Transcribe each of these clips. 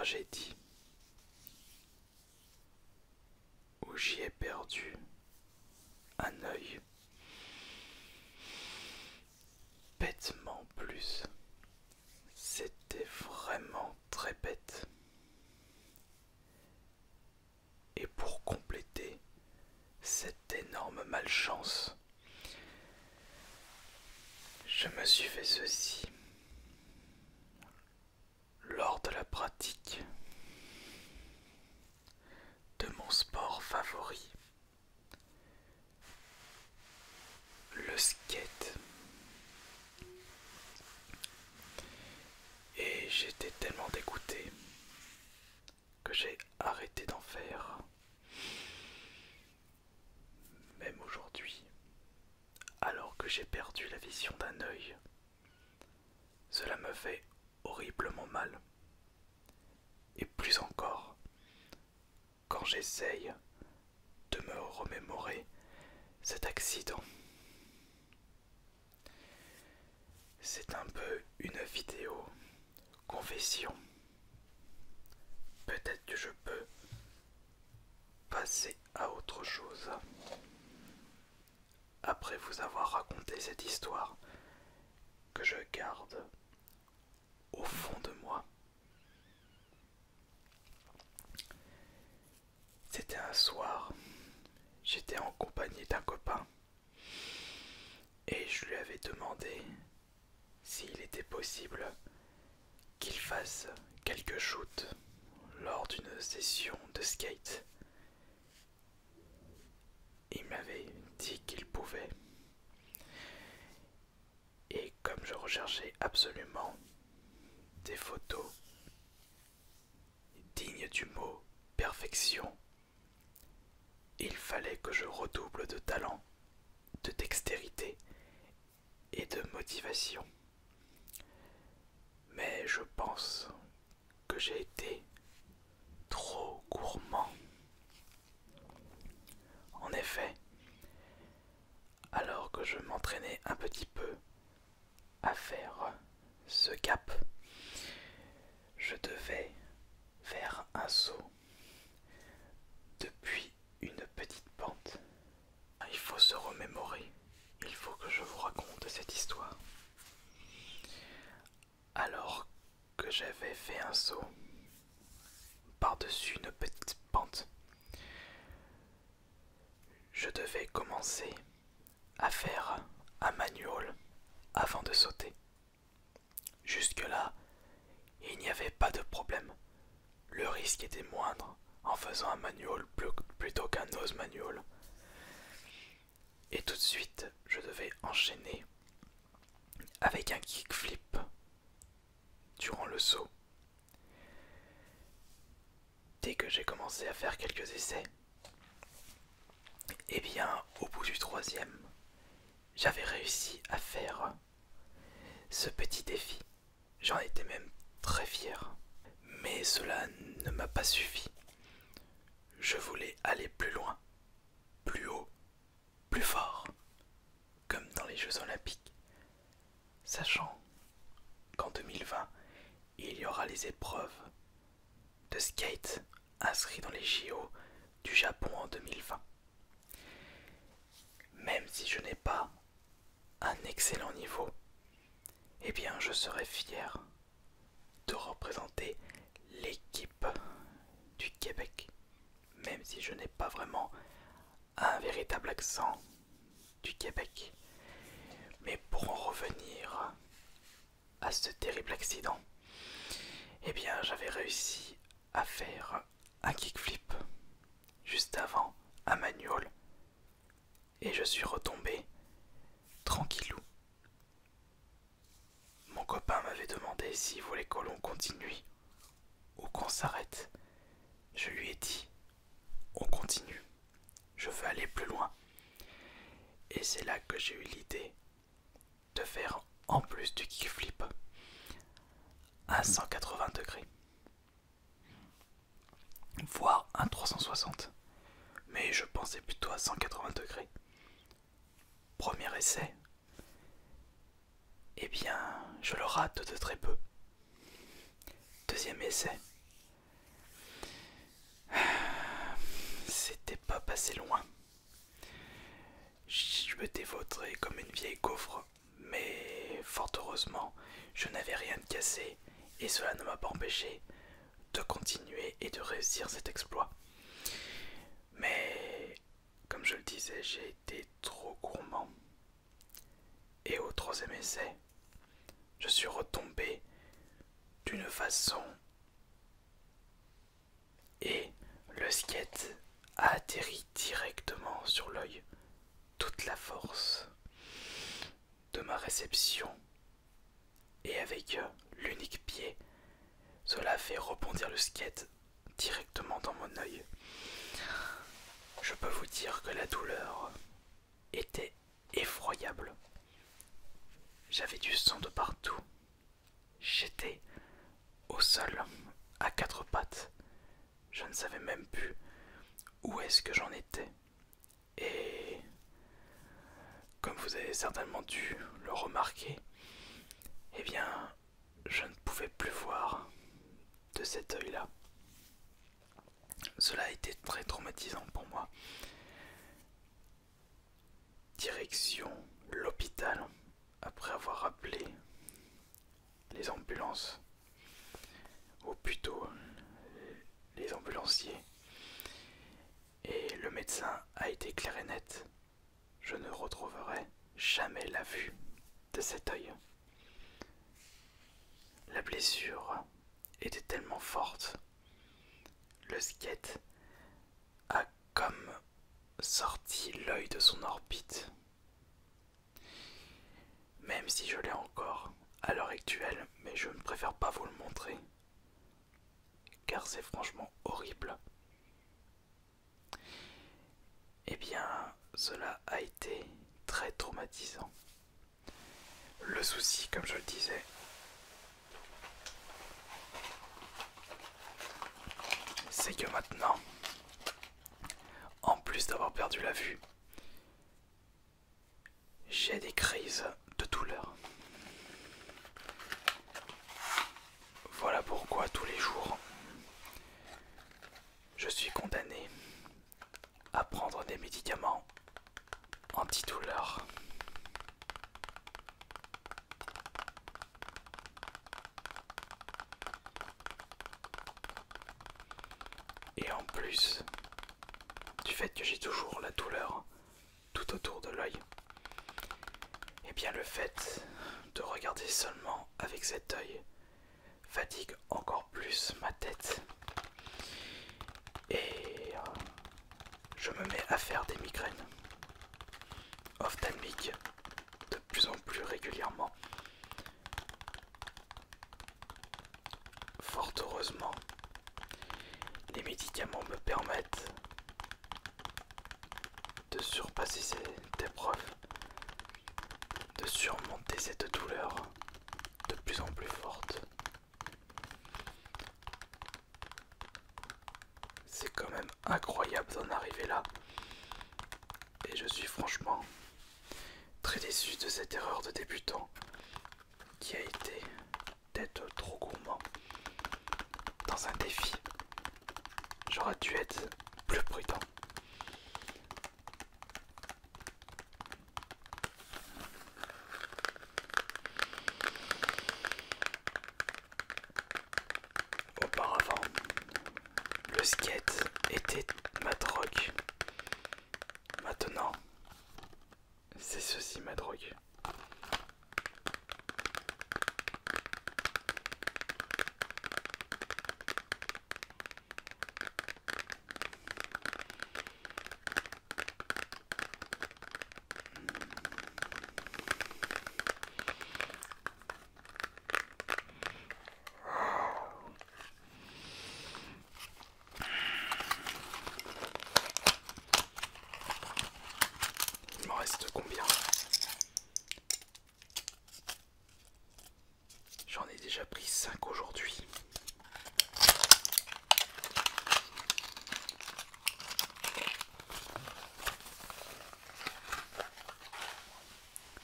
tragédie où j'y ai perdu un œil, bêtement plus. C'était vraiment très bête. Et pour compléter cette énorme malchance, je me suis fait ceci lors de la pratique de mon sport favori, le skate. Et j'étais tellement dégoûté que j'ai arrêté d'en faire. Même aujourd'hui, alors que j'ai perdu la vision d'un œil, cela me fait horriblement mal. Et plus encore, quand j'essaye de me remémorer cet accident. C'est un peu une vidéo confession. Peut-être que je peux passer à autre chose après vous avoir raconté cette histoire que je garde au fond de moi. C'était un soir, j'étais en compagnie d'un copain et je lui avais demandé s'il était possible qu'il fasse quelques shoots lors d'une session de skate. Il m'avait dit qu'il pouvait. Et comme je recherchais absolument des photos dignes du mot perfection, il fallait que je redouble de talent, de dextérité et de motivation. Mais je pense que j'ai été trop gourmand. En effet, alors que je m'entraînais un petit peu à faire ce cap, je devais faire un saut depuis une petite pente. Il faut se remémorer, il faut que je vous raconte cette histoire. Alors que j'avais fait un saut par-dessus une petite pente, je devais commencer à faire un manual avant de sauter. Jusque-là, il n'y avait pas de problème. Le risque était moindre en faisant un manual plutôt qu'un nose manual. Et tout de suite, je devais enchaîner avec un kickflip durant le saut. Dès que j'ai commencé à faire quelques essais, et bien au bout du troisième, j'avais réussi à faire ce petit défi. J'en étais même très fier. Mais cela ne m'a pas suffi. Je voulais aller plus loin, plus haut, plus fort, comme dans les Jeux Olympiques. Sachant qu'en 2020, il y aura les épreuves de skate inscrites dans les JO du Japon en 2020. Même si je n'ai pas un excellent niveau, eh bien je serai fier de représenter l'équipe du Québec, même si je n'ai pas vraiment un véritable accent du Québec. Mais pour en revenir à ce terrible accident, eh bien j'avais réussi à faire un kickflip juste avant un manual et je suis retombé tranquillou. Mon copain m'avait demandé s'il voulait que l'on continue ou qu'on s'arrête. Je lui ai dit on continue, je veux aller plus loin. Et c'est là que j'ai eu l'idée de faire en plus du kickflip un 180 degrés, voire un 360, mais je pensais plutôt à 180 degrés. Premier essai, eh bien je le rate de très peu. Deuxième essai, passé loin. Je me dévaudrais comme une vieille gaufre, mais fort heureusement, je n'avais rien de cassé et cela ne m'a pas empêché de continuer et de réussir cet exploit. Mais, comme je le disais, j'ai été trop gourmand. Et au troisième essai, je suis retombé d'une façon et le skate a atterri directement sur l'œil. Toute la force de ma réception et avec l'unique pied, cela a fait rebondir le skate directement dans mon œil. Je peux vous dire que la douleur était effroyable. J'avais du sang de partout. J'étais au sol, à quatre pattes. Je ne savais même plus où est-ce que j'en étais. Et comme vous avez certainement dû le remarquer, eh bien, je ne pouvais plus voir de cet œil-là. Cela a été très traumatisant pour moi. Direction l'hôpital après avoir appelé les ambulances, ou plutôt les ambulanciers. Et le médecin a été clair et net. Je ne retrouverai jamais la vue de cet œil. La blessure était tellement forte. Le skate a comme sorti l'œil de son orbite. Même si je l'ai encore à l'heure actuelle, mais je ne préfère pas vous le montrer, car c'est franchement horrible. Eh bien, cela a été très traumatisant. Le souci, comme je le disais, c'est que maintenant, en plus d'avoir perdu la vue, j'ai des crises de douleur. Voilà pourquoi tous les jours, je suis condamné à prendre des médicaments antidouleurs. Et en plus du fait que j'ai toujours la douleur tout autour de l'œil, et bien le fait de regarder seulement avec cet œil fatigue encore plus ma tête. Et je me mets à faire des migraines ophtalmiques de plus en plus régulièrement. Fort heureusement, les médicaments me permettent de surpasser cette épreuve, de surmonter cette douleur de plus en plus forte. C'est quand même incroyable d'en arriver là. Et je suis franchement très déçu de cette erreur de débutant qui a été d'être trop gourmand dans un défi. J'aurais dû être plus prudent. Auparavant, le skate était ma drogue. Maintenant, c'est ceci ma drogue. Il m'en reste combien? J'en ai déjà pris 5 aujourd'hui.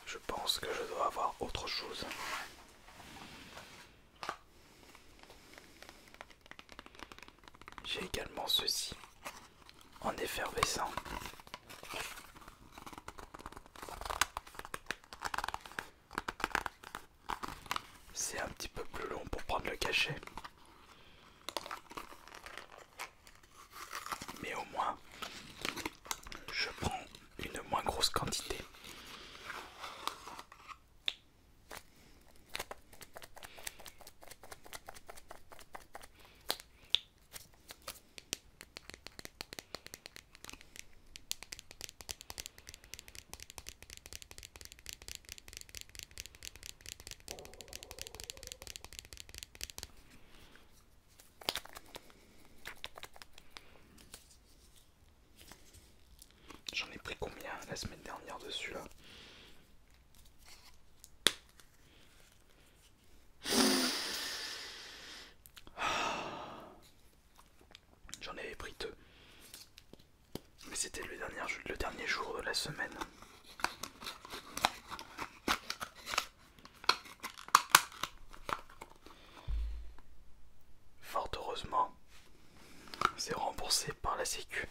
Je pense que je dois avoir autre chose. J'ai également ceci. en effervescent. C'est un petit peu plus long pour prendre le cachet. Mais au moins, je prends une moins grosse quantité. J'en ai pris combien la semaine dernière dessus là? J'en avais pris 2. Mais c'était le dernier jour de la semaine. Fort heureusement, c'est remboursé par la Sécu.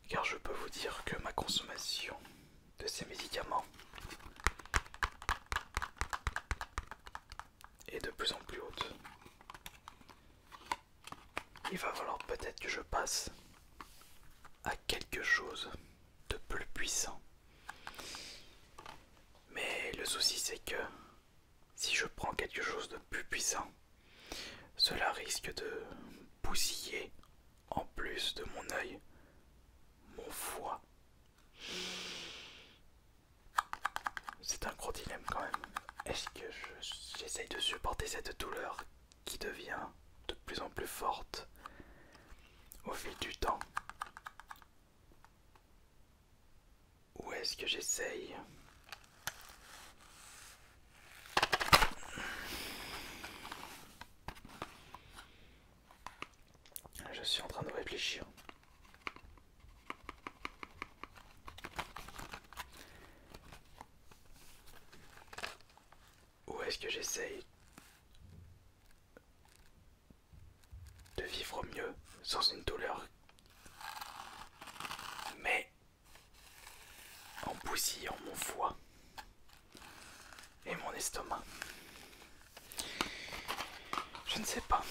Car je peux vous dire que ma consommation de ces médicaments est de plus en plus haute. Il va falloir peut-être que je passe à quelque chose de plus puissant. Mais le souci c'est que si je prends quelque chose de plus puissant, cela risque de bousiller en plus de mon œil mon foie. C'est un gros dilemme quand même. Est-ce que j'essaye de supporter cette douleur qui devient de plus en plus forte au fil du temps? Ou est-ce que j'essaye Je suis en train de réfléchir. Ou est-ce que j'essaye de vivre mieux sans une douleur, mais en bousillant mon foie et mon estomac? Je ne sais pas.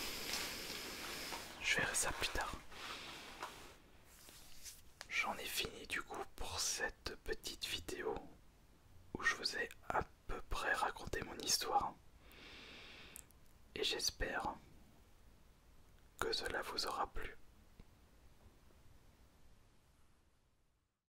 Je verrai ça plus tard. J'en ai fini du coup pour cette petite vidéo où je vous ai à peu près raconté mon histoire. Et j'espère que cela vous aura plu.